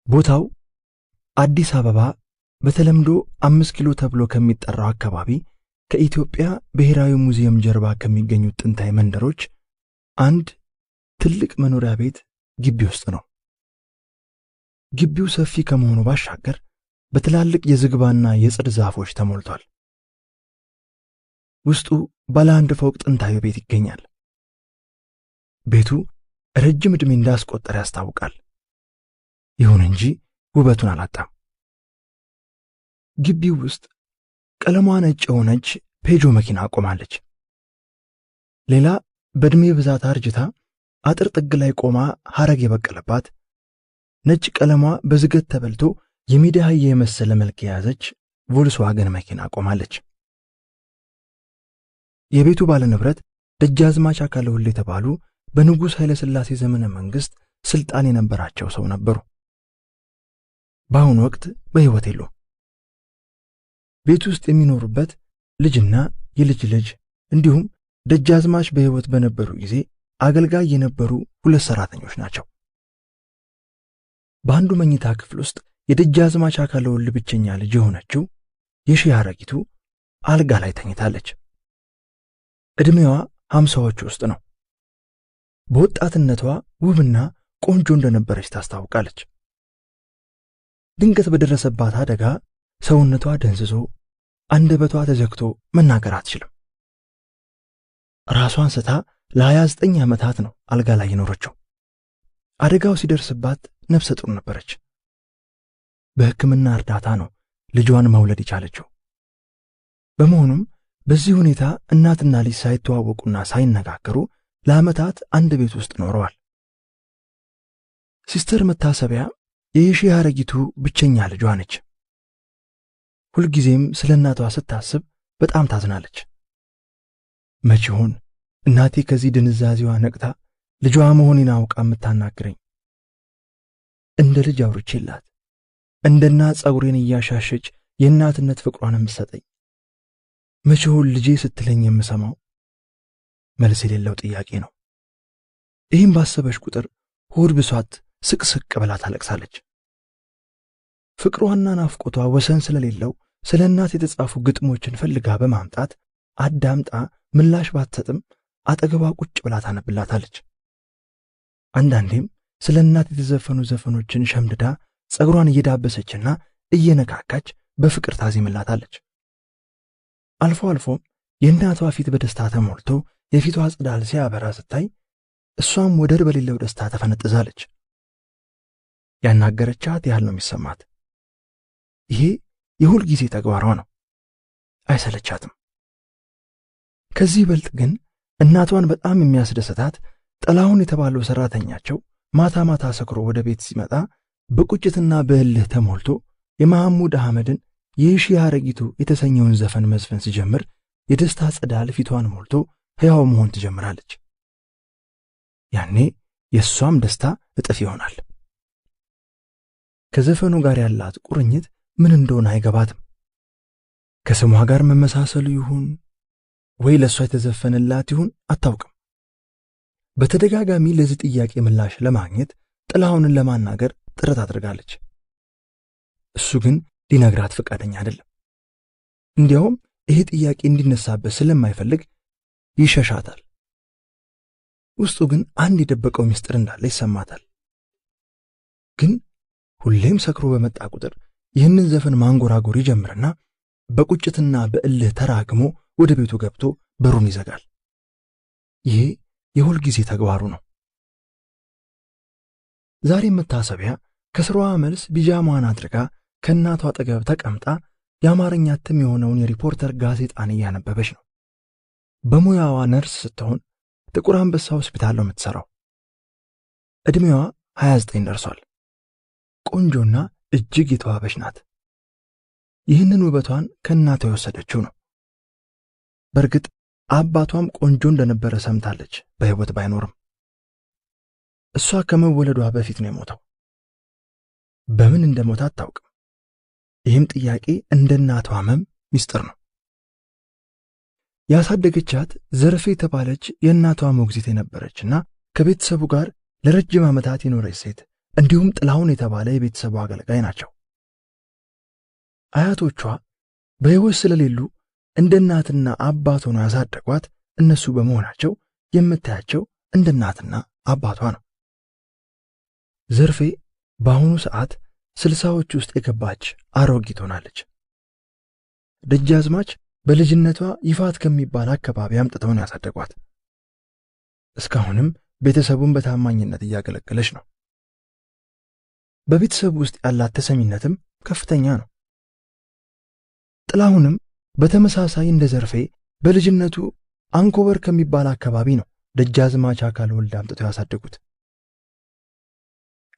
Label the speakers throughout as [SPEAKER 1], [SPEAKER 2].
[SPEAKER 1] ቦታው አዲስ አበባ በተለምዶ 5 ኪሎ ተብሎ ከሚጠራው አካባቢ ከኢትዮጵያ ብሔራዊ ሙዚየም ጀርባ ከሚገኙት ጥንታዊ መንደሮች አንድ ትልቅ መኖሪያ ቤት ግቢ ውስጥ ነው። ግቢው ሰፊ ከመሆኑ ባሻገር በትላልቅ የዝግባና የጽድ ዛፎች ተሞልቷል። ውስጡ ባለ አንድ ፎቅ ጥንታዊ ቤት ይገኛል። ቤቱ ረጅም ዕድሜ እንዳስቆጠረ ያስታውቃል። ይሁን እንጂ ውበቱን አላጣም። ግቢው ውስጥ ቀለሟ ነጭ የሆነች ፔጆ መኪና ቆማለች። ሌላ በዕድሜ ብዛት አርጅታ አጥር ጥግ ላይ ቆማ ሐረግ የበቀለባት ነጭ ቀለሟ በዝገት ተበልቶ የሜዳ አህያ የመሰለ መልክ የያዘች ቮልስዋገን መኪና ቆማለች። የቤቱ ባለንብረት ደጃዝማች አካለ ወልድ የተባሉ በንጉሥ ኃይለ ሥላሴ ዘመነ መንግስት ስልጣን የነበራቸው ሰው ነበሩ። በአሁኑ ወቅት በሕይወት የሉም። ቤት ውስጥ የሚኖሩበት ልጅና የልጅ ልጅ እንዲሁም ደጃዝማች በሕይወት በነበሩ ጊዜ አገልጋይ የነበሩ 2 ሰራተኞች ናቸው። በአንዱ መኝታ ክፍል ውስጥ የደጃዝማች አካለ ወልድ ብቸኛ ልጅ የሆነችው የሺህ አረጊቱ አልጋ ላይ ተኝታለች። ዕድሜዋ 50ዎቹ ውስጥ ነው። በወጣትነቷ ውብና ቆንጆ እንደነበረች ታስታውቃለች። ድንገት በደረሰባት አደጋ ሰውነቷ ደንዝዞ አንደበቷ ተዘግቶ መናገር አትችልም። ራሷን ስታ ለ29 ዓመታት ነው አልጋ ላይ የኖረችው። አደጋው ሲደርስባት ነፍሰ ጡር ነበረች። በሕክምና እርዳታ ነው ልጇን መውለድ የቻለችው። በመሆኑም በዚህ ሁኔታ እናትና ልጅ ሳይተዋወቁና ሳይነጋገሩ ለዓመታት አንድ ቤት ውስጥ ኖረዋል። ሲስተር መታሰቢያ የሺህ አረጊቱ ብቸኛ ልጇ ነች። ሁልጊዜም ስለ እናቷ ስታስብ በጣም ታዝናለች። መቼውን እናቴ ከዚህ ድንዛዜዋ ነቅታ ልጇ መሆኔን አውቃ የምታናግረኝ? እንደ ልጅ አውርቼላት እንደ እናት ጸጉሬን እያሻሸች የእናትነት ፍቅሯን የምትሰጠኝ? መቼውን ልጄ ስትለኝ የምሰማው? መልስ የሌለው ጥያቄ ነው። ይህም ባሰበች ቁጥር ሆድ ብሷት ስቅስቅ ብላ ታለቅሳለች። ፍቅሯና ናፍቆቷ ወሰን ስለሌለው ስለ እናት የተጻፉ ግጥሞችን ፈልጋ በማምጣት አዳምጣ ምላሽ ባትሰጥም አጠገቧ ቁጭ ብላ ታነብላታለች። አንዳንዴም ስለ እናት የተዘፈኑ ዘፈኖችን ሸምድዳ ጸጉሯን እየዳበሰችና እየነካካች በፍቅር ታዜምላታለች። አልፎ አልፎም የእናቷ ፊት በደስታ ተሞልቶ የፊቷ ጽዳል ሲያበራ ስታይ እሷም ወደር በሌለው ደስታ ተፈነጥዛለች። ያናገረቻት ያህል ነው የሚሰማት። ይሄ የሁል ጊዜ ተግባሯ ነው። አይሰለቻትም። ከዚህ በልጥ ግን እናቷን በጣም የሚያስደስታት ጥላሁን የተባለው ሰራተኛቸው ማታ ማታ ሰክሮ ወደ ቤት ሲመጣ በቁጭትና በእልህ ተሞልቶ የመሐሙድ አህመድን የሺህ አረጊቱ የተሰኘውን ዘፈን መዝፈን ሲጀምር የደስታ ጽዳል ፊቷን ሞልቶ ሕያው መሆን ትጀምራለች። ያኔ የእሷም ደስታ እጥፍ ይሆናል። ከዘፈኑ ጋር ያላት ቁርኝት ምን እንደሆነ አይገባትም። ከስሟ ጋር መመሳሰሉ ይሁን ወይ ለእሷ የተዘፈነላት ይሁን አታውቅም። በተደጋጋሚ ለዚህ ጥያቄ ምላሽ ለማግኘት ጥላሁንን ለማናገር ጥረት አድርጋለች። እሱ ግን ሊነግራት ፈቃደኛ አይደለም። እንዲያውም ይሄ ጥያቄ እንዲነሳበት ስለማይፈልግ ይሸሻታል። ውስጡ ግን አንድ የደበቀው ምስጢር እንዳለ ይሰማታል። ግን ሁሌም ሰክሮ በመጣ ቁጥር ይህንን ዘፈን ማንጎራጎር ይጀምርና በቁጭትና በእልህ ተራግሞ ወደ ቤቱ ገብቶ በሩን ይዘጋል። ይሄ የሁል ጊዜ ተግባሩ ነው። ዛሬ መታሰቢያ ከስራዋ መልስ ቢጃማዋን አድርጋ ከእናቷ አጠገብ ተቀምጣ የአማርኛ እትም የሆነውን የሪፖርተር ጋዜጣን እያነበበች ነው። በሙያዋ ነርስ ስትሆን ጥቁር አንበሳ ሆስፒታል ነው የምትሰራው። ዕድሜዋ 29 ደርሷል። ቆንጆና እጅግ የተዋበች ናት። ይህንን ውበቷን ከእናቷ የወሰደችው ነው። በእርግጥ አባቷም ቆንጆ እንደነበረ ሰምታለች፣ በሕይወት ባይኖርም። እሷ ከመወለዷ በፊት ነው የሞተው። በምን እንደሞተ አታውቅም። ይህም ጥያቄ እንደ እናቷ ሕመም ሚስጥር ነው። ያሳደገቻት ዘርፌ የተባለች የእናቷ ሞግዚት የነበረችና ከቤተሰቡ ጋር ለረጅም ዓመታት የኖረች ሴት እንዲሁም ጥላሁን የተባለ የቤተሰቡ አገልጋይ ናቸው። አያቶቿ በሕይወት ስለሌሉ እንደ እናትና አባት ሆነው ያሳደጓት እነሱ በመሆናቸው የምታያቸው እንደ እናትና አባቷ ነው። ዘርፌ በአሁኑ ሰዓት 60ዎች ውስጥ የገባች አሮጊት ሆናለች። ደጃዝማች በልጅነቷ ይፋት ከሚባል አካባቢ አምጥተው ነው ያሳደጓት። እስካሁንም ቤተሰቡን በታማኝነት እያገለገለች ነው። በቤተሰቡ ውስጥ ያላት ተሰሚነትም ከፍተኛ ነው። ጥላሁንም በተመሳሳይ እንደ ዘርፌ በልጅነቱ አንኮበር ከሚባል አካባቢ ነው ደጃዝማች አካል ወልድ አምጥተው ያሳደጉት።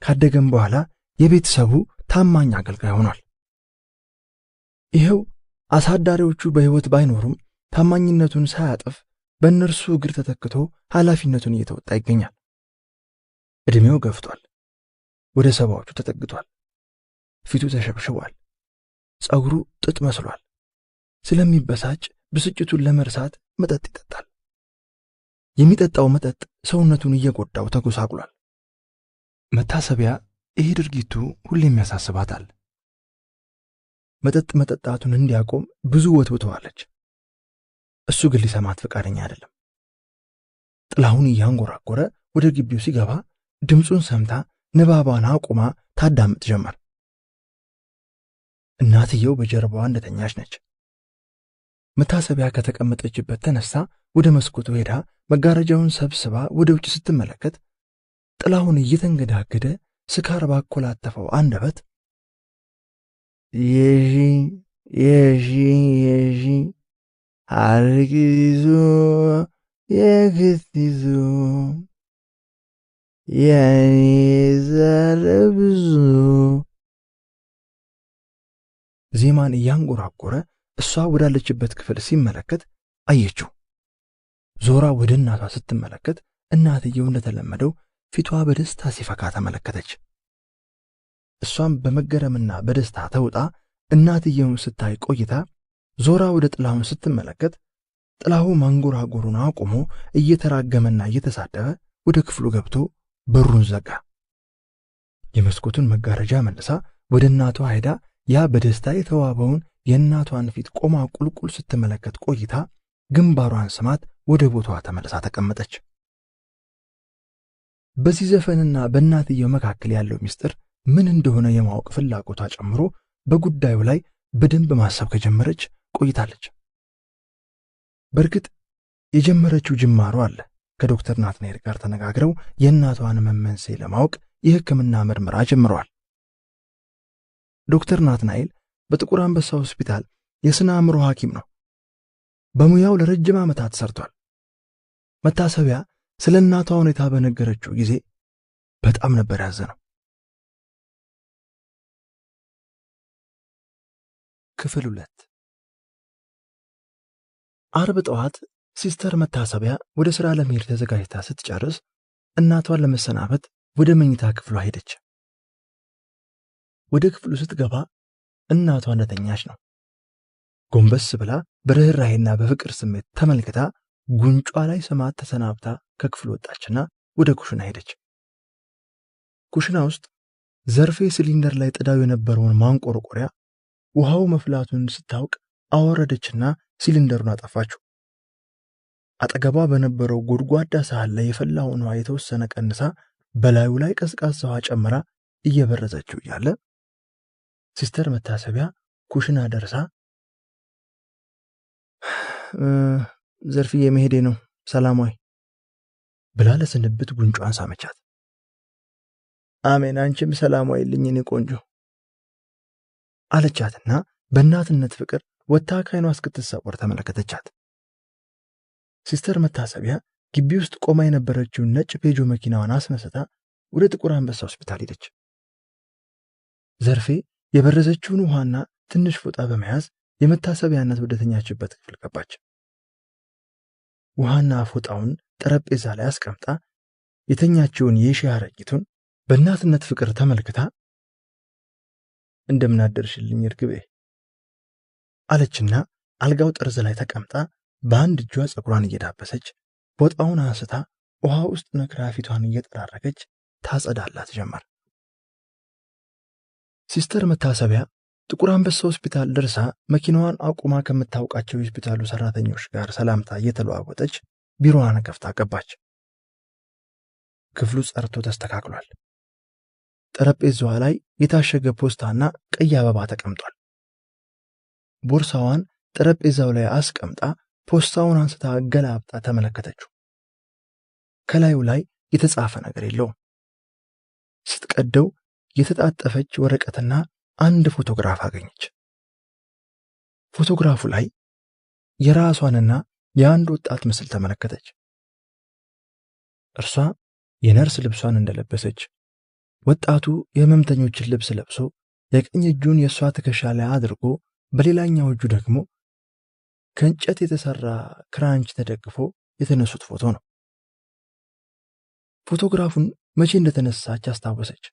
[SPEAKER 1] ካደገም በኋላ የቤተሰቡ ታማኝ አገልጋይ ሆኗል። ይሄው አሳዳሪዎቹ በሕይወት ባይኖሩም ታማኝነቱን ሳያጠፍ በእነርሱ እግር ተተክቶ ኃላፊነቱን እየተወጣ ይገኛል። ዕድሜው ገፍቷል። ወደ 70ዎቹ ተጠግቷል። ፊቱ ተሸብሽቧል። ጸጉሩ ጥጥ መስሏል። ስለሚበሳጭ ብስጭቱን ለመርሳት መጠጥ ይጠጣል። የሚጠጣው መጠጥ ሰውነቱን እየጎዳው ተጎሳቁሏል። መታሰቢያ ይሄ ድርጊቱ ሁሌም ያሳስባታል። መጠጥ መጠጣቱን እንዲያቆም ብዙ ወትውተዋለች። እሱ ግን ሊሰማት ፈቃደኛ አይደለም። ጥላሁን እያንጎራጎረ ወደ ግቢው ሲገባ ድምፁን ሰምታ ንባቧን አቁማ ታዳምጥ ጀመር። እናትየው በጀርባዋ እንደተኛች ነች። መታሰቢያ ከተቀመጠችበት ተነሳ ወደ መስኮቱ ሄዳ መጋረጃውን ሰብስባ ወደ ውጭ ስትመለከት ጥላሁን እየተንገዳገደ ስካር ባኮላተፈው አንደበት የሺ አርግዞ የክትዞ የኔ ዘር ብዙ ዜማን እያንጎራጎረ እሷ ወዳለችበት ክፍል ሲመለከት አየችው። ዞራ ወደ እናቷ ስትመለከት እናትየው እንደተለመደው ፊቷ በደስታ ሲፈካ ተመለከተች። እሷም በመገረምና በደስታ ተውጣ እናትየውን ስታይ ቆይታ ዞራ ወደ ጥላሁን ስትመለከት ጥላሁን ማንጎራጎሩን አቁሞ እየተራገመና እየተሳደበ ወደ ክፍሉ ገብቶ በሩን ዘጋ። የመስኮቱን መጋረጃ መልሳ ወደ እናቷ ሄዳ ያ በደስታ የተዋበውን የእናቷን ፊት ቆማ ቁልቁል ስትመለከት ቆይታ ግንባሯን ስማት ወደ ቦታዋ ተመልሳ ተቀመጠች። በዚህ ዘፈንና በእናትየው መካከል ያለው ምስጢር ምን እንደሆነ የማወቅ ፍላጎቷ ጨምሮ በጉዳዩ ላይ በደንብ ማሰብ ከጀመረች ቆይታለች። በእርግጥ የጀመረችው ጅማሮ አለ። ከዶክተር ናትናኤል ጋር ተነጋግረው የእናቷን መንስኤ ለማወቅ የሕክምና ምርመራ ጀምረዋል። ዶክተር ናትናኤል በጥቁር አንበሳ ሆስፒታል የስነ አእምሮ ሐኪም ነው። በሙያው ለረጅም ዓመታት ሰርቷል። መታሰቢያ ስለ እናቷ ሁኔታ በነገረችው ጊዜ በጣም ነበር ያዘነው። ክፍል 2 አርብ ጠዋት ሲስተር መታሰቢያ ወደ ሥራ ለመሄድ ተዘጋጅታ ስትጨርስ እናቷን ለመሰናበት ወደ መኝታ ክፍሏ ሄደች። ወደ ክፍሉ ስትገባ እናቷ እንደተኛች ነው። ጎንበስ ብላ በርህራሄና በፍቅር ስሜት ተመልክታ ጉንጯ ላይ ስማት ተሰናብታ ከክፍሉ ወጣችና ወደ ኩሽና ሄደች። ኩሽና ውስጥ ዘርፌ ሲሊንደር ላይ ጥዳው የነበረውን ማንቆርቆሪያ ውሃው መፍላቱን ስታውቅ አወረደችና ሲሊንደሩን አጠፋችው። አጠገቧ በነበረው ጎድጓዳ ሳህን ላይ የፈላውን ውሃ የተወሰነ ቀንሳ በላዩ ላይ ቀዝቃዛ ውሃ ጨምራ እየበረዘችው እያለ ሲስተር መታሰቢያ ኩሽና ደርሳ ዘርፍዬ መሄዴ ነው ሰላማዊ ብላ ለስንብት ጉንጯን ሳመቻት። አሜን አንቺም ሰላማዊ ልኝ እኔ ቆንጆ አለቻትና በእናትነት ፍቅር ወታ ካይኗ እስክትሰወር ተመለከተቻት። ሲስተር መታሰቢያ ግቢ ውስጥ ቆማ የነበረችውን ነጭ ፔጆ መኪናዋን አስነስታ ወደ ጥቁር አንበሳ ሆስፒታል ሄደች። ዘርፌ የበረዘችውን ውሃና ትንሽ ፎጣ በመያዝ የመታሰቢያነት ወደተኛችበት ክፍል ገባች። ውሃና ፎጣውን ጠረጴዛ ላይ አስቀምጣ የተኛችውን የሺ አረጊቱን በእናትነት ፍቅር ተመልክታ እንደምን አደርሽልኝ እርግቤ አለችና አልጋው ጠርዝ ላይ ተቀምጣ በአንድ እጇ ጸጉሯን እየዳበሰች ፎጣውን አንስታ ውሃ ውስጥ ነክራ ፊቷን እየጠራረገች ታጸዳላት ጀመር። ሲስተር መታሰቢያ ጥቁር አንበሳ ሆስፒታል ደርሳ መኪናዋን አቁማ ከምታውቃቸው የሆስፒታሉ ሰራተኞች ጋር ሰላምታ እየተለዋወጠች ቢሮዋን ከፍታ ገባች። ክፍሉ ጸርቶ ተስተካክሏል። ጠረጴዛዋ ላይ የታሸገ ፖስታና ቀይ አበባ ተቀምጧል። ቦርሳዋን ጠረጴዛው ላይ አስቀምጣ ፖስታውን አንስታ ገላብጣ ተመለከተችው። ከላዩ ላይ የተጻፈ ነገር የለውም። ስትቀደው የተጣጠፈች ወረቀትና አንድ ፎቶግራፍ አገኘች። ፎቶግራፉ ላይ የራሷንና የአንድ ወጣት ምስል ተመለከተች። እርሷ የነርስ ልብሷን እንደለበሰች፣ ወጣቱ የህመምተኞችን ልብስ ለብሶ የቀኝ እጁን የእሷ ትከሻ ላይ አድርጎ በሌላኛው እጁ ደግሞ ከእንጨት የተሰራ ክራንች ተደግፎ የተነሱት ፎቶ ነው። ፎቶግራፉን መቼ እንደተነሳች አስታወሰች።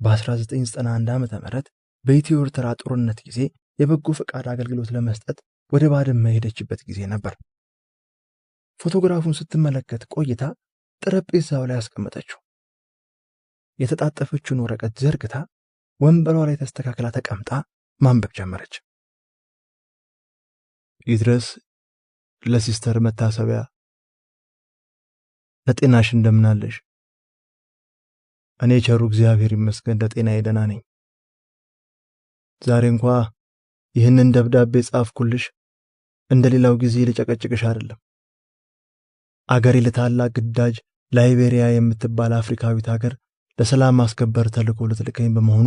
[SPEAKER 1] በ1991 ዓመተ ምህረት በኢትዮ ኤርትራ ጦርነት ጊዜ የበጎ ፈቃድ አገልግሎት ለመስጠት ወደ ባድመ ሄደችበት ጊዜ ነበር። ፎቶግራፉን ስትመለከት ቆይታ ጠረጴዛው ላይ አስቀመጠችው። የተጣጠፈችውን ወረቀት ዘርግታ ወንበሯ ላይ ተስተካክላ ተቀምጣ ማንበብ ጀመረች። ይድረስ ለሲስተር መታሰቢያ፣ ለጤናሽ እንደምናለሽ? እኔ ቸሩ እግዚአብሔር ይመስገን ለጤናዬ ደህና ነኝ። ዛሬ እንኳ ይህንን ደብዳቤ ጻፍኩልሽ እንደሌላው ጊዜ ልጨቀጭቅሽ አይደለም። አገሬ ለታላቅ ግዳጅ ላይቤሪያ የምትባል አፍሪካዊት ሀገር ለሰላም ማስከበር ተልዕኮ ልትልከኝ በመሆኑ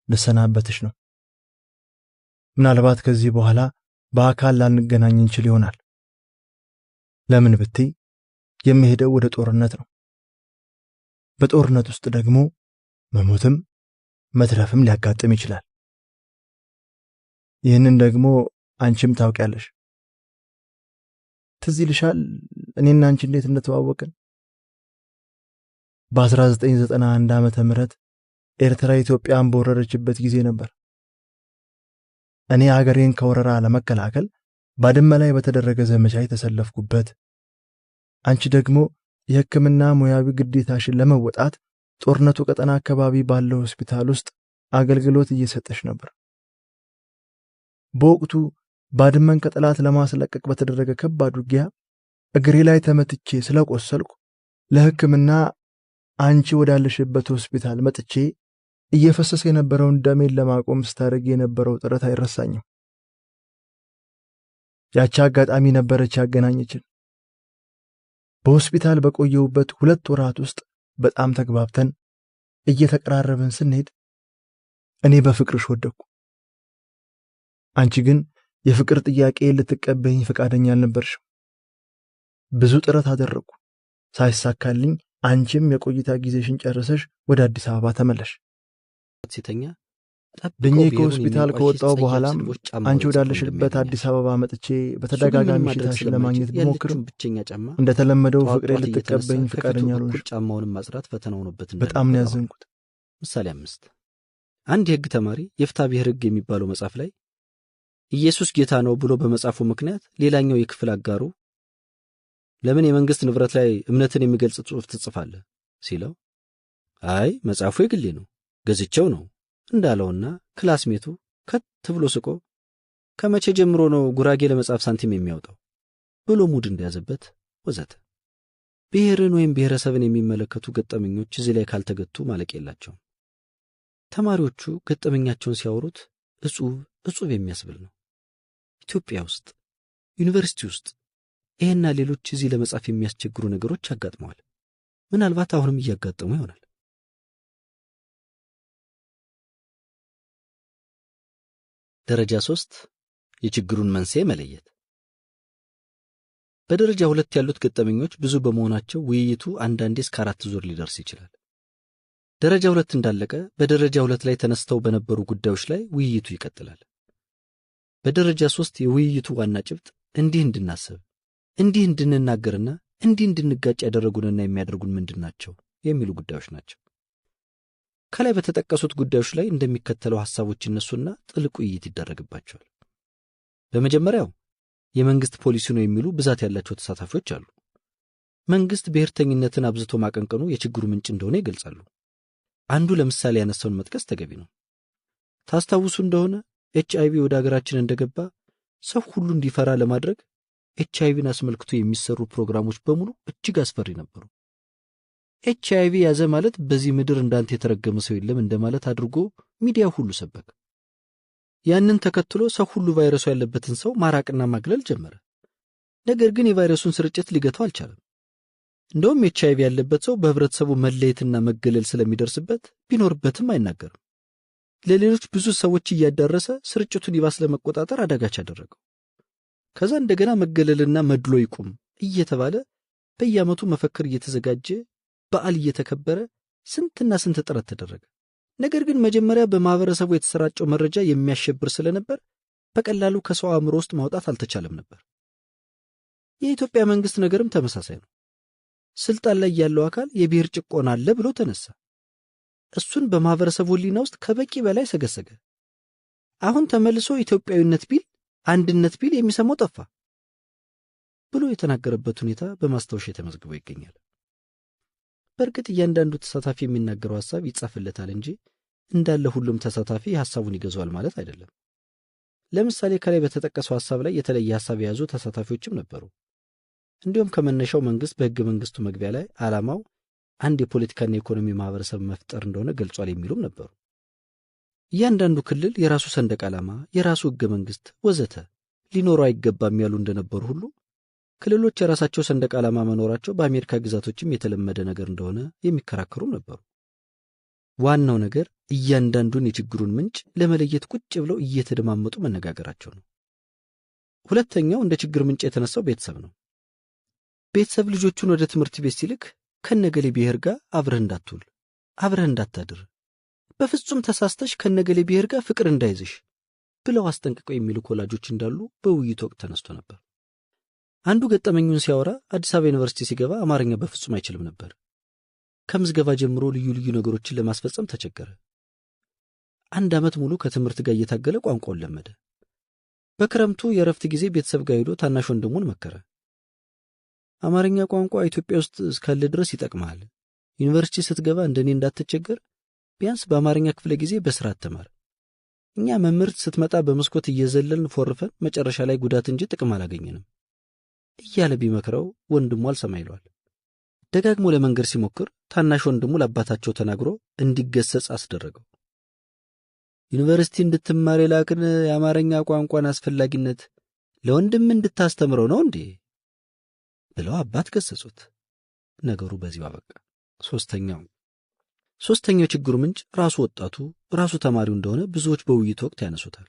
[SPEAKER 1] ልሰናበትሽ ነው። ምናልባት ከዚህ በኋላ በአካል ላንገናኝ እንችል ይሆናል። ለምን ብትይ የምሄደው ወደ ጦርነት ነው። በጦርነት ውስጥ ደግሞ መሞትም መትረፍም ሊያጋጥም ይችላል። ይህንን ደግሞ አንቺም ታውቂያለሽ። ትዝ ይልሻል እኔና አንቺ እንዴት እንደተዋወቅን? በ1991 ዓመተ ምህረት ኤርትራ ኢትዮጵያን በወረረችበት ጊዜ ነበር። እኔ ሀገሬን ከወረራ ለመከላከል ባድመ ላይ በተደረገ ዘመቻ የተሰለፍኩበት፣ አንቺ ደግሞ የሕክምና ሙያዊ ግዴታሽን ለመወጣት ጦርነቱ ቀጠና አካባቢ ባለው ሆስፒታል ውስጥ አገልግሎት እየሰጠሽ ነበር። በወቅቱ ባድመን ከጠላት ለማስለቀቅ በተደረገ ከባድ ውጊያ እግሬ ላይ ተመትቼ ስለቆሰልኩ ለሕክምና አንቺ ወዳለሽበት ሆስፒታል መጥቼ እየፈሰሰ የነበረውን ደሜን ለማቆም ስታደርግ የነበረው ጥረት አይረሳኝም። ያቺ አጋጣሚ ነበረች ያገናኘችን። በሆስፒታል በቆየሁበት 2 ወራት ውስጥ በጣም ተግባብተን እየተቀራረብን ስንሄድ እኔ በፍቅርሽ ወደኩ። አንቺ ግን የፍቅር ጥያቄ ልትቀበይኝ ፈቃደኛ አልነበርሽም። ብዙ ጥረት አደረኩ፣ ሳይሳካልኝ አንቺም የቆይታ ጊዜሽን ጨርሰሽ ወደ አዲስ አበባ ተመለሽ።
[SPEAKER 2] ሲተኛ
[SPEAKER 1] ድኜ ከሆስፒታል ከወጣው በኋላም አንቺ ወዳለሽበት አዲስ አበባ መጥቼ በተደጋጋሚ ሽታሽን ለማግኘት ብሞክርም እንደተለመደው ፍቅሬ ልትቀበይኝ ፈቃደኛ አልሆንሽ።
[SPEAKER 2] ጫማውንም ማጽራት ፈተና ሆኖበት
[SPEAKER 1] በጣም ነው ያዘንኩት።
[SPEAKER 2] ምሳሌ 5 አንድ የሕግ ተማሪ የፍትሐ ብሔር ሕግ የሚባለው መጽሐፍ ላይ ኢየሱስ ጌታ ነው ብሎ በመጻፉ ምክንያት ሌላኛው የክፍል አጋሩ ለምን የመንግስት ንብረት ላይ እምነትን የሚገልጽ ጽሑፍ ትጽፋለህ ሲለው አይ መጽሐፉ የግሌ ነው ገዝቼው ነው እንዳለውና ክላስሜቱ ከት ብሎ ስቆ ከመቼ ጀምሮ ነው ጉራጌ ለመጻፍ ሳንቲም የሚያወጣው ብሎ ሙድ እንደያዘበት ወዘተ። ብሔርን ወይም ብሔረሰብን የሚመለከቱ ገጠመኞች እዚህ ላይ ካልተገቱ ማለቅ የላቸውም። ተማሪዎቹ ገጠመኛቸውን ሲያወሩት እጹብ የሚያስብል ነው። ኢትዮጵያ ውስጥ ዩኒቨርሲቲ ውስጥ ይሄና ሌሎች እዚህ ለመጻፍ የሚያስቸግሩ ነገሮች ያጋጥመዋል። ምናልባት አሁንም እያጋጠሙ ይሆናል። ደረጃ 3 የችግሩን መንስኤ መለየት። በደረጃ 2 ያሉት ገጠመኞች ብዙ በመሆናቸው ውይይቱ አንዳንዴ እስከ 4 ዙር ሊደርስ ይችላል። ደረጃ 2 እንዳለቀ በደረጃ 2 ላይ ተነስተው በነበሩ ጉዳዮች ላይ ውይይቱ ይቀጥላል። በደረጃ 3 የውይይቱ ዋና ጭብጥ እንዲህ እንድናስብ፣ እንዲህ እንድንናገርና እንዲህ እንድንጋጭ ያደረጉንና የሚያደርጉን ምንድናቸው የሚሉ ጉዳዮች ናቸው። ከላይ በተጠቀሱት ጉዳዮች ላይ እንደሚከተለው ሐሳቦች ይነሱና ጥልቅ ውይይት ይደረግባቸዋል። በመጀመሪያው የመንግስት ፖሊሲ ነው የሚሉ ብዛት ያላቸው ተሳታፊዎች አሉ። መንግስት ብሔርተኝነትን አብዝቶ ማቀንቀኑ የችግሩ ምንጭ እንደሆነ ይገልጻሉ። አንዱ ለምሳሌ ያነሳውን መጥቀስ ተገቢ ነው። ታስታውሱ እንደሆነ HIV ወደ ሀገራችን እንደገባ ሰው ሁሉ እንዲፈራ ለማድረግ HIVን አስመልክቶ የሚሰሩ ፕሮግራሞች በሙሉ እጅግ አስፈሪ ነበሩ። HIV ያዘ ማለት በዚህ ምድር እንዳንተ የተረገመ ሰው የለም እንደማለት አድርጎ ሚዲያ ሁሉ ሰበከ። ያንን ተከትሎ ሰው ሁሉ ቫይረሱ ያለበትን ሰው ማራቅና ማግለል ጀመረ። ነገር ግን የቫይረሱን ስርጭት ሊገታው አልቻለም። እንደውም HIV ያለበት ሰው በህብረተሰቡ መለየትና መገለል ስለሚደርስበት ቢኖርበትም አይናገርም። ለሌሎች ብዙ ሰዎች እያዳረሰ ስርጭቱን ይባስ ለመቆጣጠር አዳጋች አደረገው። ከዛ እንደገና መገለልና መድሎ ይቁም እየተባለ በየዓመቱ መፈክር እየተዘጋጀ በዓል እየተከበረ ስንትና ስንት ጥረት ተደረገ። ነገር ግን መጀመሪያ በማህበረሰቡ የተሰራጨው መረጃ የሚያሸብር ስለነበር በቀላሉ ከሰው አእምሮ ውስጥ ማውጣት አልተቻለም ነበር። የኢትዮጵያ መንግስት ነገርም ተመሳሳይ ነው። ስልጣን ላይ ያለው አካል የብሔር ጭቆና አለ ብሎ ተነሳ። እሱን በማህበረሰቡ ሕሊና ውስጥ ከበቂ በላይ ሰገሰገ። አሁን ተመልሶ ኢትዮጵያዊነት ቢል አንድነት ቢል የሚሰማው ጠፋ ብሎ የተናገረበት ሁኔታ በማስታወሻ ተመዝግቦ ይገኛል። በእርግጥ እያንዳንዱ ተሳታፊ የሚናገረው ሐሳብ ይጻፍለታል እንጂ እንዳለ ሁሉም ተሳታፊ ሐሳቡን ይገዛዋል ማለት አይደለም። ለምሳሌ ከላይ በተጠቀሰው ሐሳብ ላይ የተለየ ሐሳብ የያዙ ተሳታፊዎችም ነበሩ። እንዲሁም ከመነሻው መንግስት በሕገ መንግስቱ መግቢያ ላይ ዓላማው አንድ የፖለቲካና የኢኮኖሚ ማህበረሰብ መፍጠር እንደሆነ ገልጿል የሚሉም ነበሩ። እያንዳንዱ ክልል የራሱ ሰንደቅ ዓላማ፣ የራሱ ሕገ መንግስት ወዘተ ሊኖረው አይገባም ያሉ እንደነበሩ ሁሉ ክልሎች የራሳቸው ሰንደቅ ዓላማ መኖራቸው በአሜሪካ ግዛቶችም የተለመደ ነገር እንደሆነ የሚከራከሩም ነበሩ። ዋናው ነገር እያንዳንዱን የችግሩን ምንጭ ለመለየት ቁጭ ብለው እየተደማመጡ መነጋገራቸው ነው። ሁለተኛው እንደ ችግር ምንጭ የተነሳው ቤተሰብ ነው። ቤተሰብ ልጆቹን ወደ ትምህርት ቤት ሲልክ ከነገሌ ብሔር ጋር አብረህ እንዳትውል፣ አብረህ እንዳታድር፣ በፍጹም ተሳስተሽ ከነገሌ ብሔር ጋር ፍቅር እንዳይዝሽ ብለው አስጠንቅቀው የሚልኩ ወላጆች እንዳሉ በውይይት ወቅት ተነስቶ ነበር። አንዱ ገጠመኙን ሲያወራ አዲስ አበባ ዩኒቨርሲቲ ሲገባ አማርኛ በፍጹም አይችልም ነበር። ከምዝገባ ጀምሮ ልዩ ልዩ ነገሮችን ለማስፈጸም ተቸገረ። 1 ዓመት ሙሉ ከትምህርት ጋር እየታገለ ቋንቋውን ለመደ። በክረምቱ የእረፍት ጊዜ ቤተሰብ ጋር ሄዶ ታናሽ ወንድሙን መከረ። አማርኛ ቋንቋ ኢትዮጵያ ውስጥ እስካለ ድረስ ይጠቅማል። ዩኒቨርሲቲ ስትገባ እንደኔ እንዳትቸገር ቢያንስ በአማርኛ ክፍለ ጊዜ በስርዓት ተማር። እኛ መምህርት ስትመጣ በመስኮት እየዘለልን ፎርፈን መጨረሻ ላይ ጉዳት እንጂ ጥቅም አላገኘንም እያለ ቢመክረው ወንድሙ አልሰማ ይሏል። ደጋግሞ ለመንገር ሲሞክር ታናሽ ወንድሙ ለአባታቸው ተናግሮ እንዲገሰጽ አስደረገው። ዩኒቨርሲቲ እንድትማር የላክን የአማርኛ ቋንቋን አስፈላጊነት ለወንድም እንድታስተምረው ነው እንዴ ብለው አባት ገሰጹት። ነገሩ በዚህ አበቃ። ሶስተኛው ችግሩ ምንጭ ራሱ ወጣቱ ራሱ ተማሪው እንደሆነ ብዙዎች በውይይት ወቅት ያነሱታል።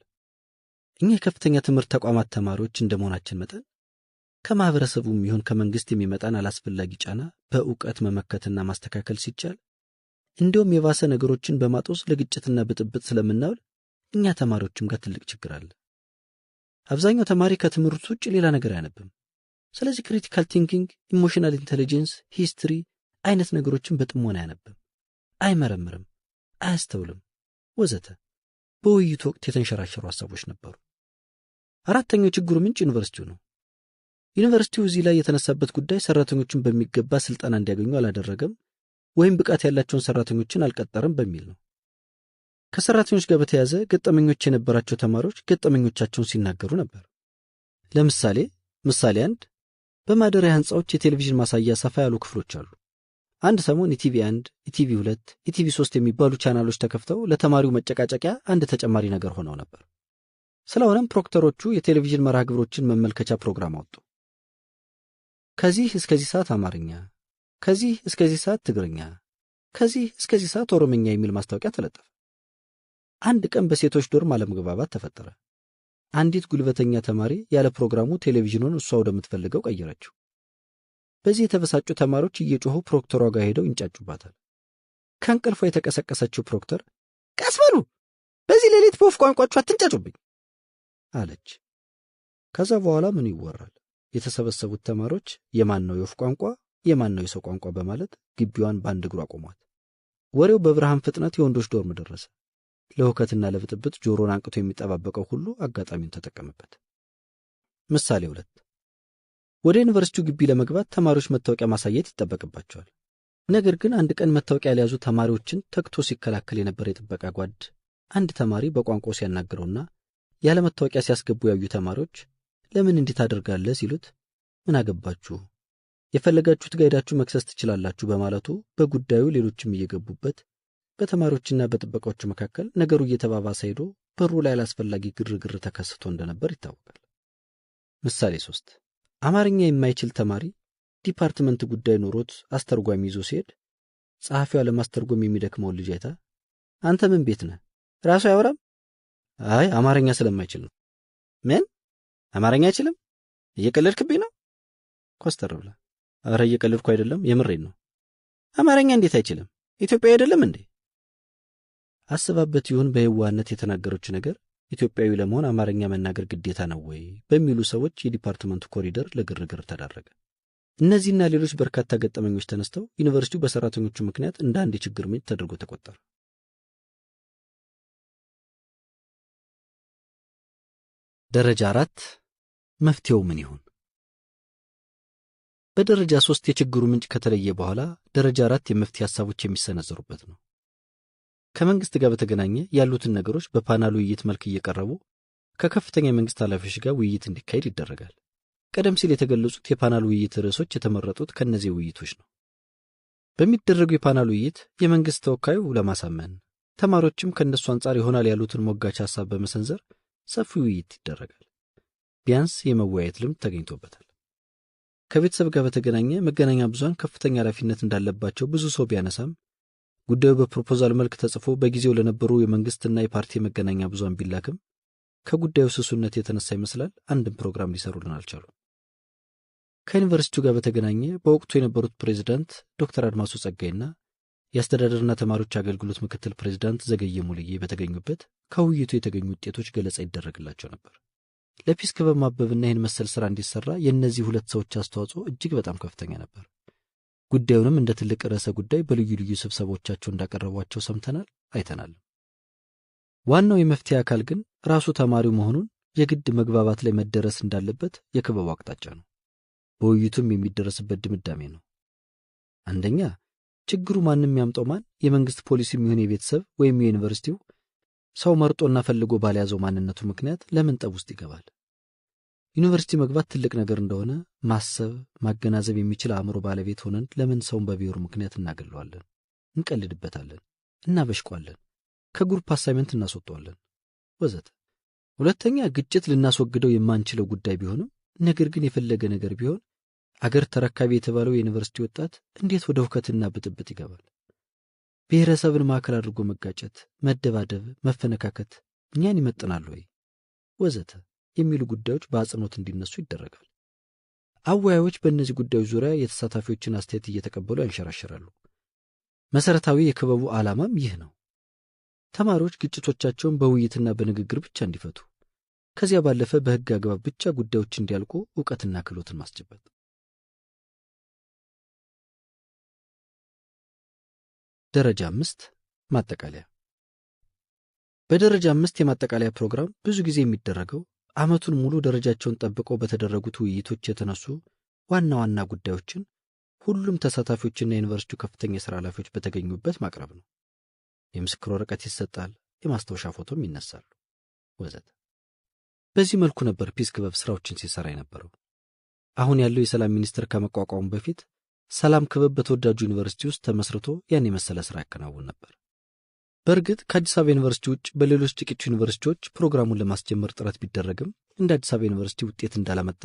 [SPEAKER 2] እኛ የከፍተኛ ትምህርት ተቋማት ተማሪዎች እንደመሆናችን መጠን ከማህበረሰቡም ይሁን ከመንግስት የሚመጣን አላስፈላጊ ጫና በእውቀት መመከትና ማስተካከል ሲቻል እንዲሁም የባሰ ነገሮችን በማጦስ ለግጭትና ብጥብጥ ስለምናውል እኛ ተማሪዎችም ጋር ትልቅ ችግር አለ። አብዛኛው ተማሪ ከትምህርቱ ውጭ ሌላ ነገር አያነብም። ስለዚህ ክሪቲካል ቲንኪንግ፣ ኢሞሽናል ኢንተለጀንስ፣ ሂስትሪ አይነት ነገሮችን በጥሞና አያነብም፣ አይመረምርም፣ አያስተውልም ወዘተ በውይይቱ ወቅት የተንሸራሸሩ ሐሳቦች ነበሩ። አራተኛው ችግሩ ምንጭ ዩኒቨርሲቲው ነው። ዩኒቨርሲቲው እዚህ ላይ የተነሳበት ጉዳይ ሰራተኞችን በሚገባ ስልጠና እንዲያገኙ አላደረገም ወይም ብቃት ያላቸውን ሰራተኞችን አልቀጠረም በሚል ነው። ከሰራተኞች ጋር በተያያዘ ገጠመኞች የነበራቸው ተማሪዎች ገጠመኞቻቸውን ሲናገሩ ነበር። ለምሳሌ ምሳሌ 1 በማደሪያ ህንጻዎች የቴሌቪዥን ማሳያ ሰፋ ያሉ ክፍሎች አሉ። አንድ ሰሞን ኢቲቪ 1፣ ኢቲቪ 2፣ ኢቲቪ 3 የሚባሉ ቻናሎች ተከፍተው ለተማሪው መጨቃጨቂያ አንድ ተጨማሪ ነገር ሆነው ነበር። ስለሆነም ፕሮክተሮቹ የቴሌቪዥን መርሃ ግብሮችን መመልከቻ ፕሮግራም አወጡ። ከዚህ እስከዚህ ሰዓት አማርኛ፣ ከዚህ እስከዚህ ሰዓት ትግርኛ፣ ከዚህ እስከዚህ ሰዓት ኦሮምኛ የሚል ማስታወቂያ ተለጠፈ። አንድ ቀን በሴቶች ዶርም አለመግባባት ተፈጠረ። አንዲት ጉልበተኛ ተማሪ ያለ ፕሮግራሙ ቴሌቪዥኑን እሷ ወደምትፈልገው ቀየረችው። በዚህ የተበሳጩ ተማሪዎች እየጮሁ ፕሮክተሯ ጋር ሄደው ይንጫጩባታል። ከእንቅልፏ የተቀሰቀሰችው ፕሮክተር ቀስ በሉ፣ በዚህ ሌሊት በወፍ ቋንቋችሁ አትንጫጩብኝ አለች። ከዛ በኋላ ምን ይወራል? የተሰበሰቡት ተማሪዎች የማን ነው የወፍ ቋንቋ የማን ነው የሰው ቋንቋ በማለት ግቢዋን በአንድ እግሩ አቆሟት። ወሬው በብርሃን ፍጥነት የወንዶች ዶርም ደረሰ። ለሁከትና ለብጥብጥ ጆሮን አንቅቶ የሚጠባበቀው ሁሉ አጋጣሚውን ተጠቀመበት። ምሳሌ 2 ወደ ዩኒቨርሲቲው ግቢ ለመግባት ተማሪዎች መታወቂያ ማሳየት ይጠበቅባቸዋል። ነገር ግን አንድ ቀን መታወቂያ ያልያዙ ተማሪዎችን ተግቶ ሲከላከል የነበረ የጥበቃ ጓድ አንድ ተማሪ በቋንቋው ሲያናግረውና ያለ መታወቂያ ሲያስገቡ ያዩ ተማሪዎች ለምን እንዲህ ታደርጋለህ ሲሉት ምን አገባችሁ የፈለጋችሁት ጋይዳችሁ መክሰስ ትችላላችሁ በማለቱ በጉዳዩ ሌሎችም እየገቡበት በተማሪዎችና በጥበቃዎቹ መካከል ነገሩ እየተባባሰ ሄዶ በሩ ላይ አላስፈላጊ ግርግር ተከስቶ እንደነበር ይታወቃል። ምሳሌ 3 አማርኛ የማይችል ተማሪ ዲፓርትመንት ጉዳይ ኖሮት አስተርጓሚ ይዞ ሲሄድ ጸሐፊዋ ለማስተርጎም የሚደክመውን ልጅ አይታ አንተ ምን ቤት ነህ ራሱ አያወራም? አይ አማርኛ ስለማይችል ነው። ምን አማርኛ አይችልም? እየቀለድክብኝ ነው? ኮስተር ብላ ኧረ እየቀለድኩ አይደለም የምሬን ነው። አማርኛ እንዴት አይችልም? ኢትዮጵያዊ አይደለም እንዴ? አስባበት ይሁን በየዋህነት የተናገረችው ነገር ኢትዮጵያዊ ለመሆን አማርኛ መናገር ግዴታ ነው ወይ በሚሉ ሰዎች የዲፓርትመንቱ ኮሪደር ለግርግር ተዳረገ። እነዚህና ሌሎች በርካታ ገጠመኞች ተነስተው ዩኒቨርሲቲው በሰራተኞቹ ምክንያት እንደ አንድ የችግር ምንጭ ተደርጎ ተቆጠረ። ደረጃ 4 መፍትሄው ምን ይሁን? በደረጃ 3 የችግሩ ምንጭ ከተለየ በኋላ ደረጃ 4 የመፍትሄ ሐሳቦች የሚሰነዘሩበት ነው። ከመንግስት ጋር በተገናኘ ያሉትን ነገሮች በፓናል ውይይት መልክ እየቀረቡ ከከፍተኛ የመንግስት ኃላፊዎች ጋር ውይይት እንዲካሄድ ይደረጋል። ቀደም ሲል የተገለጹት የፓናል ውይይት ርዕሶች የተመረጡት ከነዚህ ውይይቶች ነው። በሚደረገው የፓናል ውይይት የመንግስት ተወካዩ ለማሳመን ተማሪዎችም ከነሱ አንጻር ይሆናል ያሉትን ሞጋች ሐሳብ በመሰንዘር ሰፊ ውይይት ይደረጋል። ቢያንስ የመወያየት ልምድ ተገኝቶበታል። ከቤተሰብ ጋር በተገናኘ መገናኛ ብዙሃን ከፍተኛ ኃላፊነት እንዳለባቸው ብዙ ሰው ቢያነሳም ጉዳዩ በፕሮፖዛል መልክ ተጽፎ በጊዜው ለነበሩ የመንግስትና የፓርቲ መገናኛ ብዙሃን ቢላክም ከጉዳዩ ስሱነት የተነሳ ይመስላል አንድም ፕሮግራም ሊሰሩልን አልቻሉም። ከዩኒቨርሲቲው ጋር በተገናኘ በወቅቱ የነበሩት ፕሬዝዳንት ዶክተር አድማሱ ጸጋይና የአስተዳደርና ተማሪዎች አገልግሎት ምክትል ፕሬዝዳንት ዘገየ ሙልዬ በተገኙበት ከውይይቱ የተገኙ ውጤቶች ገለጻ ይደረግላቸው ነበር። ለፒስ ክበብ ማበብና ይህን መሰል ስራ እንዲሰራ የእነዚህ ሁለት ሰዎች አስተዋጽኦ እጅግ በጣም ከፍተኛ ነበር። ጉዳዩንም እንደ ትልቅ ርዕሰ ጉዳይ በልዩ ልዩ ስብሰባዎቻቸው እንዳቀረቧቸው ሰምተናል፣ አይተናል። ዋናው የመፍትሄ አካል ግን ራሱ ተማሪው መሆኑን የግድ መግባባት ላይ መደረስ እንዳለበት የክበቡ አቅጣጫ ነው። በውይይቱም የሚደረስበት ድምዳሜ ነው። አንደኛ ችግሩ ማንም ያምጣው ማን የመንግስት ፖሊሲ የሚሆን የቤተሰብ ወይም የዩኒቨርሲቲው ሰው መርጦና ፈልጎ ባልያዘው ማንነቱ ምክንያት ለምን ጠብ ውስጥ ይገባል? ዩኒቨርሲቲ መግባት ትልቅ ነገር እንደሆነ ማሰብ ማገናዘብ የሚችል አእምሮ ባለቤት ሆነን ለምን ሰውን በብሔሩ ምክንያት እናገለዋለን፣ እንቀልድበታለን፣ እናበሽቋለን፣ ከግሩፕ አሳይመንት እናስወጣዋለን ወዘተ። ሁለተኛ ግጭት ልናስወግደው የማንችለው ጉዳይ ቢሆንም ነገር ግን የፈለገ ነገር ቢሆን አገር ተረካቢ የተባለው የዩኒቨርሲቲ ወጣት እንዴት ወደ ሁከትና ብጥብጥ ይገባል? ብሔረሰብን ማዕከል አድርጎ መጋጨት፣ መደባደብ፣ መፈነካከት እኛን ይመጥናል ወይ ወዘተ የሚሉ ጉዳዮች በአጽንኦት እንዲነሱ ይደረጋል። አወያዮች በእነዚህ ጉዳዮች ዙሪያ የተሳታፊዎችን አስተያየት እየተቀበሉ ያንሸራሽራሉ። መሰረታዊ የክበቡ ዓላማም ይህ ነው። ተማሪዎች ግጭቶቻቸውን በውይይትና በንግግር ብቻ እንዲፈቱ፣ ከዚያ ባለፈ በሕግ አግባብ ብቻ ጉዳዮች እንዲያልቁ ዕውቀትና ክህሎትን ማስጨበጥ። ደረጃ 5 ማጠቃለያ። በደረጃ 5 የማጠቃለያ ፕሮግራም ብዙ ጊዜ የሚደረገው ዓመቱን ሙሉ ደረጃቸውን ጠብቀው በተደረጉት ውይይቶች የተነሱ ዋና ዋና ጉዳዮችን ሁሉም ተሳታፊዎችና የዩኒቨርሲቲው ከፍተኛ የሥራ ኃላፊዎች በተገኙበት ማቅረብ ነው። የምስክር ወረቀት ይሰጣል፣ የማስታወሻ ፎቶም ይነሳሉ ወዘተ። በዚህ መልኩ ነበር ፒስ ክበብ ስራዎችን ሲሰራ የነበረው። አሁን ያለው የሰላም ሚኒስቴር ከመቋቋሙ በፊት ሰላም ክበብ በተወዳጁ ዩኒቨርሲቲ ውስጥ ተመስርቶ ያን የመሰለ ስራ ያከናውን ነበር። በእርግጥ ከአዲስ አበባ ዩኒቨርሲቲ ውጭ በሌሎች ጥቂት ዩኒቨርሲቲዎች ፕሮግራሙን ለማስጀመር ጥረት ቢደረግም እንደ አዲስ አበባ ዩኒቨርሲቲ ውጤት እንዳላመጣ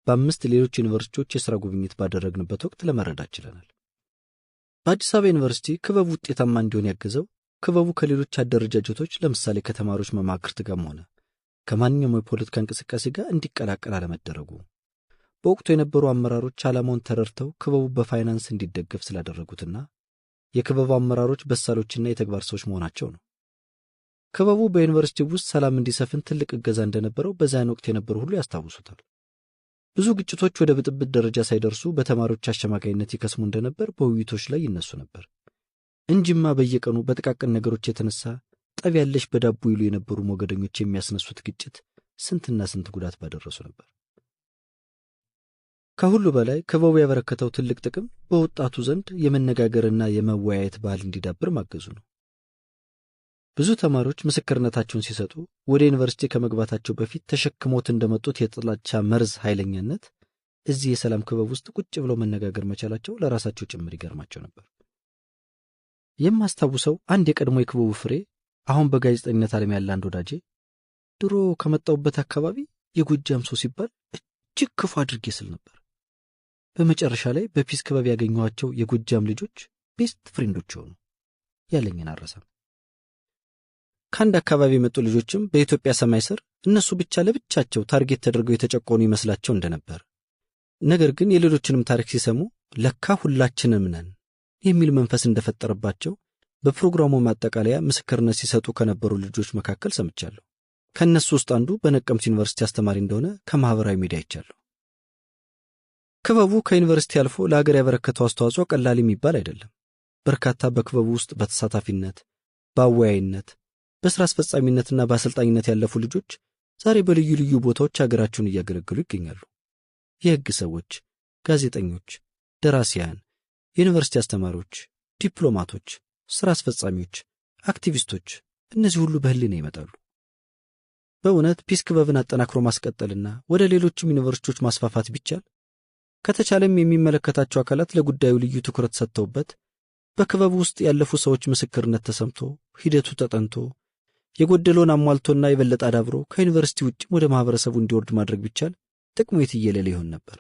[SPEAKER 2] በ5 ሌሎች ዩኒቨርሲቲዎች የሥራ ጉብኝት ባደረግንበት ወቅት ለመረዳት ችለናል። በአዲስ አበባ ዩኒቨርሲቲ ክበቡ ውጤታማ እንዲሆን ያገዘው ክበቡ ከሌሎች አደረጃጀቶች ለምሳሌ ከተማሪዎች መማክርት ጋርም ሆነ ከማንኛውም የፖለቲካ እንቅስቃሴ ጋር እንዲቀላቀል አለመደረጉ፣ በወቅቱ የነበሩ አመራሮች ዓላማውን ተረድተው ክበቡ በፋይናንስ እንዲደገፍ ስላደረጉትና የክበቡ አመራሮች በሳሎችና የተግባር ሰዎች መሆናቸው ነው። ክበቡ በዩኒቨርሲቲው ውስጥ ሰላም እንዲሰፍን ትልቅ እገዛ እንደነበረው በዛን ወቅት የነበሩ ሁሉ ያስታውሱታል። ብዙ ግጭቶች ወደ ብጥብጥ ደረጃ ሳይደርሱ በተማሪዎች አሸማጋይነት ይከስሙ እንደነበር በውይይቶች ላይ ይነሱ ነበር እንጂማ በየቀኑ በጥቃቅን ነገሮች የተነሳ ጠብ ያለሽ በዳቦ ይሉ የነበሩ ሞገደኞች የሚያስነሱት ግጭት ስንትና ስንት ጉዳት ባደረሱ ነበር። ከሁሉ በላይ ክበቡ ያበረከተው ትልቅ ጥቅም በወጣቱ ዘንድ የመነጋገርና የመወያየት ባህል እንዲዳብር ማገዙ ነው። ብዙ ተማሪዎች ምስክርነታቸውን ሲሰጡ ወደ ዩኒቨርሲቲ ከመግባታቸው በፊት ተሸክሞት እንደመጡት የጥላቻ መርዝ ኃይለኛነት እዚህ የሰላም ክበብ ውስጥ ቁጭ ብለው መነጋገር መቻላቸው ለራሳቸው ጭምር ይገርማቸው ነበር። የማስታውሰው አንድ የቀድሞ የክበቡ ፍሬ አሁን በጋዜጠኝነት ዓለም ያለ አንድ ወዳጄ ድሮ ከመጣውበት አካባቢ የጎጃም ሰው ሲባል እጅግ ክፉ አድርጌ ስል ነበር። በመጨረሻ ላይ በፒስ ክበብ ያገኘኋቸው የጎጃም ልጆች ቤስት ፍሬንዶች ሆኑ። ያለኝን አረሳም። ከአንድ አካባቢ የመጡ ልጆችም በኢትዮጵያ ሰማይ ስር እነሱ ብቻ ለብቻቸው ታርጌት ተደርገው የተጨቆኑ ይመስላቸው እንደነበር፣ ነገር ግን የሌሎችንም ታሪክ ሲሰሙ ለካ ሁላችንም ነን የሚል መንፈስ እንደፈጠረባቸው በፕሮግራሙ ማጠቃለያ ምስክርነት ሲሰጡ ከነበሩ ልጆች መካከል ሰምቻለሁ። ከነሱ ውስጥ አንዱ በነቀምት ዩኒቨርሲቲ አስተማሪ እንደሆነ ከማህበራዊ ሚዲያ አይቻለሁ። ክበቡ ከዩኒቨርሲቲ አልፎ ለሀገር ያበረከተው አስተዋጽኦ ቀላል የሚባል አይደለም። በርካታ በክበቡ ውስጥ በተሳታፊነት፣ በአወያይነት፣ በስራ አስፈጻሚነትና በአሰልጣኝነት ያለፉ ልጆች ዛሬ በልዩ ልዩ ቦታዎች ሀገራቸውን እያገለገሉ ይገኛሉ። የሕግ ሰዎች፣ ጋዜጠኞች፣ ደራሲያን፣ የዩኒቨርሲቲ አስተማሪዎች፣ ዲፕሎማቶች፣ ስራ አስፈጻሚዎች፣ አክቲቪስቶች፣ እነዚህ ሁሉ በህሊና ይመጣሉ። በእውነት ፒስ ክበብን አጠናክሮ ማስቀጠልና ወደ ሌሎችም ዩኒቨርሲቲዎች ማስፋፋት ቢቻል ከተቻለም የሚመለከታቸው አካላት ለጉዳዩ ልዩ ትኩረት ሰጥተውበት በክበቡ ውስጥ ያለፉ ሰዎች ምስክርነት ተሰምቶ ሂደቱ ተጠንቶ የጎደለውን አሟልቶና የበለጠ አዳብሮ ከዩኒቨርሲቲ ውጭም ወደ ማህበረሰቡ እንዲወርድ ማድረግ ቢቻል ጥቅሙ የትየለሌ ይሆን ነበር።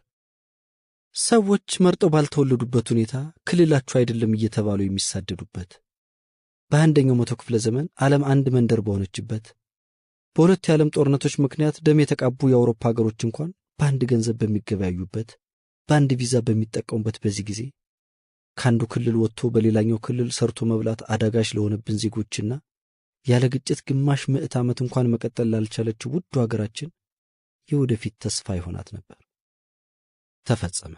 [SPEAKER 2] ሰዎች መርጠው ባልተወለዱበት ሁኔታ ክልላቸው አይደለም እየተባሉ የሚሳደዱበት፣ በአንደኛው መቶ ክፍለ ዘመን ዓለም አንድ መንደር በሆነችበት፣ በሁለት የዓለም ጦርነቶች ምክንያት ደም የተቃቡ የአውሮፓ ሀገሮች እንኳን በአንድ ገንዘብ በሚገበያዩበት፣ በአንድ ቪዛ በሚጠቀሙበት በዚህ ጊዜ ከአንዱ ክልል ወጥቶ በሌላኛው ክልል ሰርቶ መብላት አዳጋች ለሆነብን ዜጎችና ያለ ግጭት ግማሽ ምዕት ዓመት እንኳን መቀጠል ላልቻለችው ውዱ ሀገራችን የወደፊት ተስፋ ይሆናት ነበር። ተፈጸመ።